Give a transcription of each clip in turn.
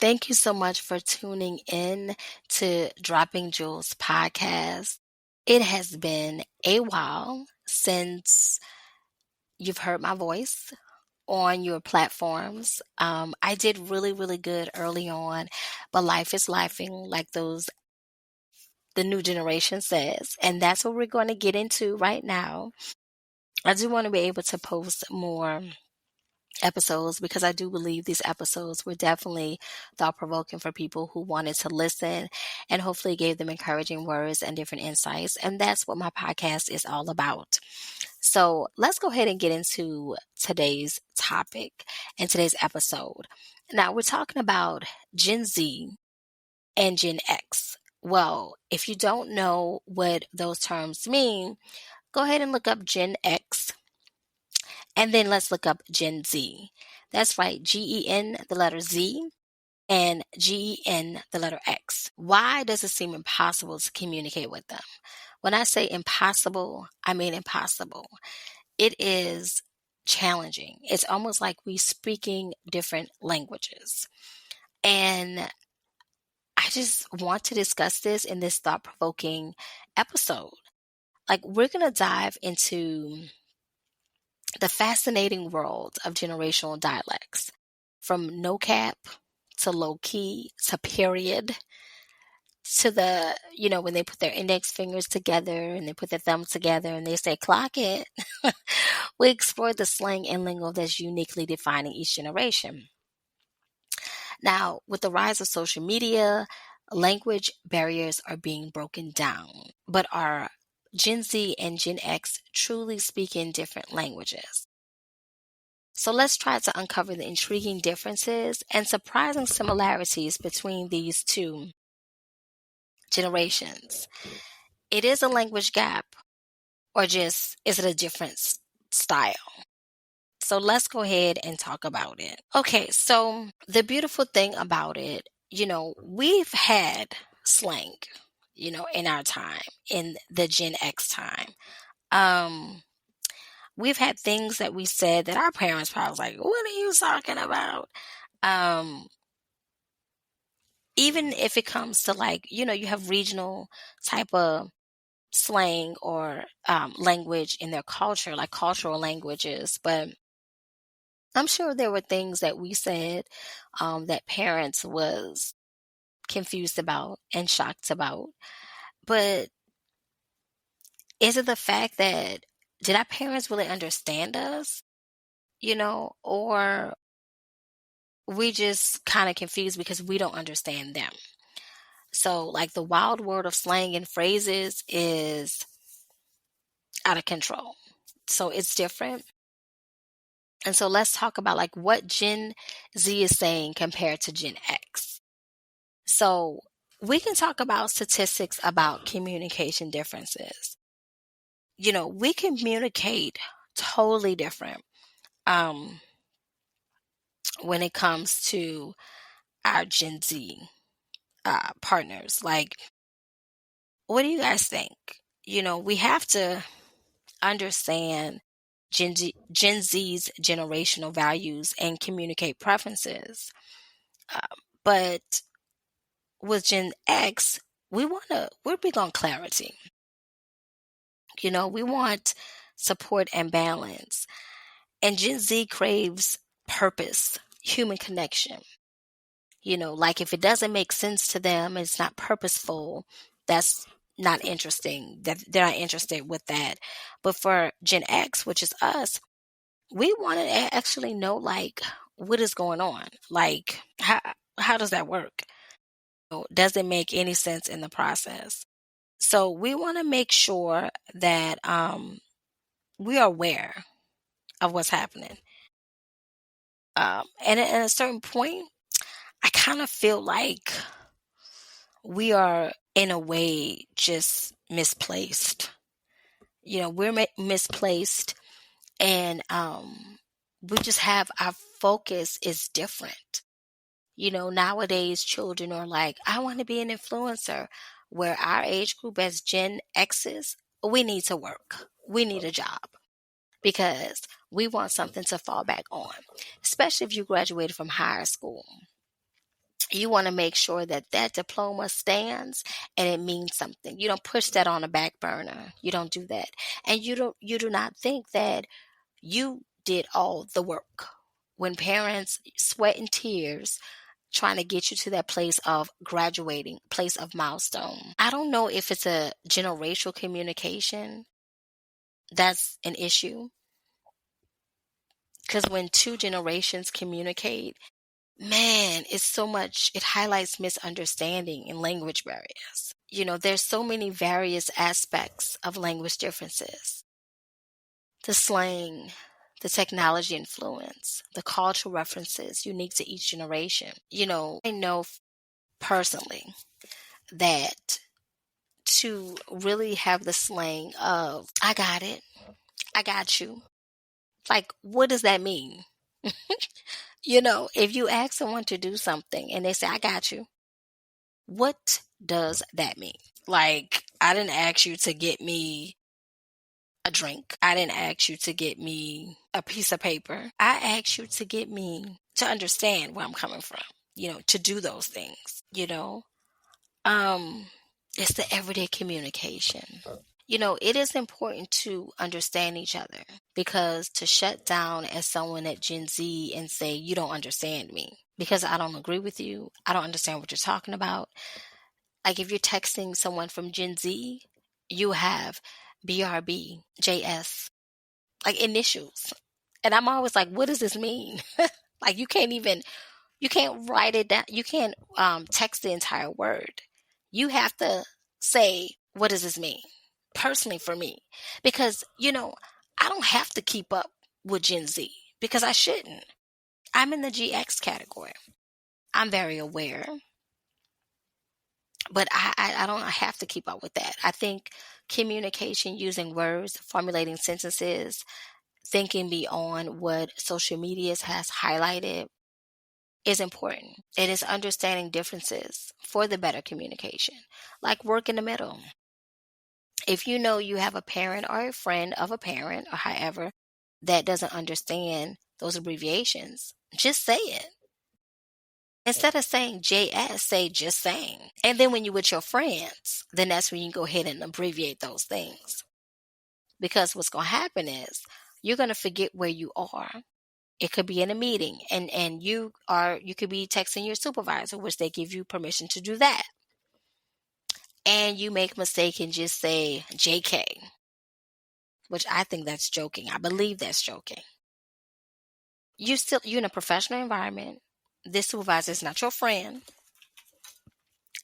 Thank you so much for tuning in to Dropping Jewels podcast. It has been a while since you've heard my voice on your platforms. I did really, really good early on, but life is lifing, like the new generation says. And that's what we're going to get into right now. I do want to be able to post more episodes because I do believe these episodes were definitely thought provoking for people who wanted to listen and hopefully gave them encouraging words and different insights. And that's what my podcast is all about. So let's go ahead and get into today's topic and today's episode. Now, we're talking about Gen Z and Gen X. Well, if you don't know what those terms mean, go ahead and look up Gen X and then let's look up Gen Z. That's right, GEN, the letter Z, and GEN, the letter X. Why does it seem impossible to communicate with them? When I say impossible, I mean impossible. It is challenging. It's almost like we speaking different languages. And I just want to discuss this in this thought-provoking episode. Like, we're going to dive into the fascinating world of generational dialects, from no cap to low key to period to when they put their index fingers together and they put their thumbs together and they say, clock it. We explore the slang and lingo that's uniquely defining each generation. Now, with the rise of social media, language barriers are being broken down, but are Gen Z and Gen X truly speaking different languages? So let's try to uncover the intriguing differences and surprising similarities between these two generations. It is a language gap, or just is it a different style? So let's go ahead and talk about it. Okay, so the beautiful thing about it, we've had slang, in our time, in the Gen X time. We've had things that we said that our parents probably was like, what are you talking about? Um, Even if it comes to you have regional type of slang or language in their culture, like cultural languages. But I'm sure there were things that we said that parents was confused about and shocked about. But is it the fact that did our parents really understand us, or we just kind of confused because we don't understand them? So, like, the wild world of slang and phrases is out of control. So it's different. And so let's talk about like what Gen Z is saying compared to Gen X. So we can talk about statistics about communication differences. We communicate totally different when it comes to our Gen Z partners. Like, what do you guys think? We have to understand Gen Z's generational values and communicate preferences. But with Gen X, we're big on clarity. We want support and balance. And Gen Z craves purpose, human connection. Like if it doesn't make sense to them, it's not purposeful, that's not interesting. That they're not interested with that. But for Gen X, which is us, we want to actually know like what is going on. Like how does that work? Does it make any sense in the process? So we want to make sure that we are aware of what's happening. And at a certain point, I kind of feel like we are, in a way, just misplaced. We're misplaced, and we just have our focus is different. Nowadays children are like, I want to be an influencer, where our age group as Gen X's, we need to work. We need a job because we want something to fall back on, especially if you graduated from higher school. You want to make sure that that diploma stands and it means something. You don't push that on a back burner. You don't do that. And you do not think that you did all the work. When parents sweat and tears trying to get you to that place of graduating, place of milestone. I don't know if it's a generational communication that's an issue. Because when two generations communicate, man, it's so much, it highlights misunderstanding and language barriers. There's so many various aspects of language differences. The slang, the technology influence, the cultural references unique to each generation. I know personally that to really have the slang of, I got it, I got you. Like, what does that mean? If you ask someone to do something and they say, I got you, what does that mean? Like, I didn't ask you to get me a drink. I didn't ask you to get me a piece of paper. I asked you to get me to understand where I'm coming from, to do those things, it's the everyday communication. It is important to understand each other, because to shut down as someone at Gen Z and say, you don't understand me because I don't agree with you, I don't understand what you're talking about. Like, if you're texting someone from Gen Z, you have BRB, JS, like initials. And I'm always like, what does this mean? Like, you can't write it down. You can't text the entire word. You have to say, what does this mean? Personally for me, because, I don't have to keep up with Gen Z because I shouldn't. I'm in the GX category. I'm very aware, but I don't have to keep up with that. I think communication using words, formulating sentences, thinking beyond what social media has highlighted is important. It is understanding differences for the better communication, like work in the middle. If you know you have a parent or a friend of a parent or however that doesn't understand those abbreviations, just say it. Instead of saying JS, say just saying. And then when you're with your friends, then that's when you go ahead and abbreviate those things. Because what's going to happen is you're going to forget where you are. It could be in a meeting and you could be texting your supervisor, which they give you permission to do that. And you make a mistake and just say JK, which I think that's joking. I believe that's joking. You're in a professional environment. This supervisor is not your friend.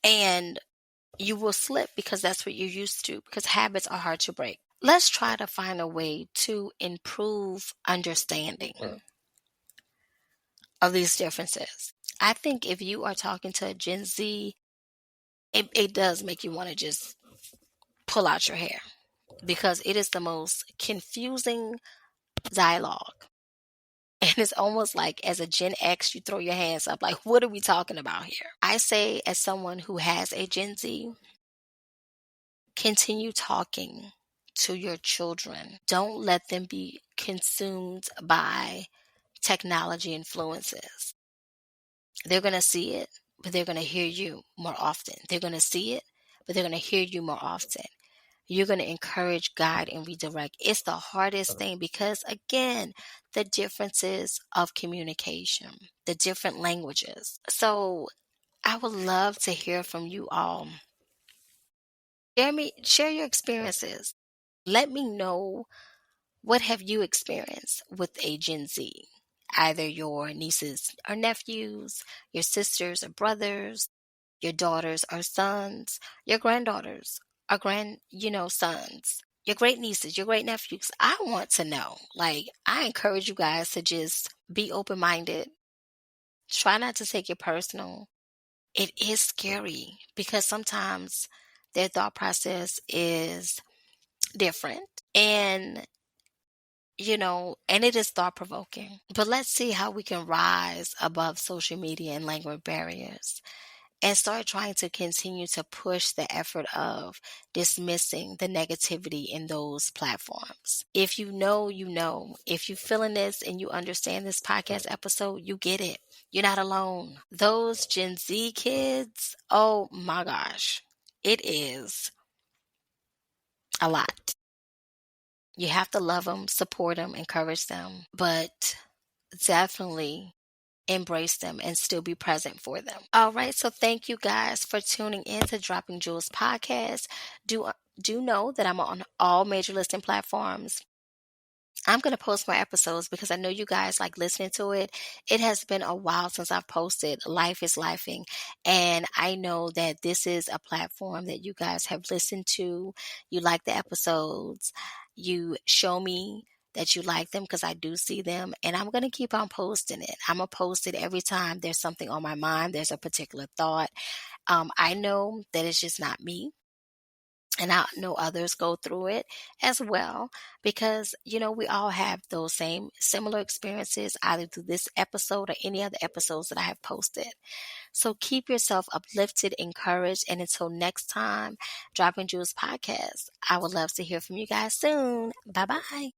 And you will slip because that's what you're used to, because habits are hard to break. Let's try to find a way to improve understanding of these differences. I think if you are talking to a Gen Z, it does make you want to just pull out your hair, because it is the most confusing dialogue. And it's almost like, as a Gen X, you throw your hands up like, what are we talking about here? I say, as someone who has a Gen Z, continue talking to your children. Don't let them be consumed by technology influences. They're going to see it, but they're going to hear you more often. They're going to see it, but they're going to hear you more often. You're going to encourage, guide, and redirect. It's the hardest thing because, again, the differences of communication, the different languages. So I would love to hear from you all. Share your experiences. Let me know, what have you experienced with a Gen Z? Either your nieces or nephews, your sisters or brothers, your daughters or sons, your granddaughters or sons, your great nieces, your great nephews. I want to know. Like, I encourage you guys to just be open-minded. Try not to take it personal. It is scary because sometimes their thought process is different, and and it is thought provoking. But let's see how we can rise above social media and language barriers and start trying to continue to push the effort of dismissing the negativity in those platforms. If you know, you know. If you're feeling this and you understand this podcast episode, you get it. You're not alone. Those Gen Z kids, oh my gosh, it is a lot. You have to love them, support them, encourage them, but definitely embrace them and still be present for them. All right, so thank you guys for tuning in to Dropping Jewels podcast. Do know that I'm on all major listening platforms. I'm going to post my episodes because I know you guys like listening to it. It has been a while since I've posted Life is Lifing, and I know that this is a platform that you guys have listened to. You like the episodes. You show me that you like them because I do see them, and I'm going to keep on posting it. I'm going to post it every time there's something on my mind, there's a particular thought. I know that it's just not me. And I know others go through it as well because, we all have those same similar experiences either through this episode or any other episodes that I have posted. So keep yourself uplifted, encouraged, and until next time, Dropping Jewels podcast. I would love to hear from you guys soon. Bye bye.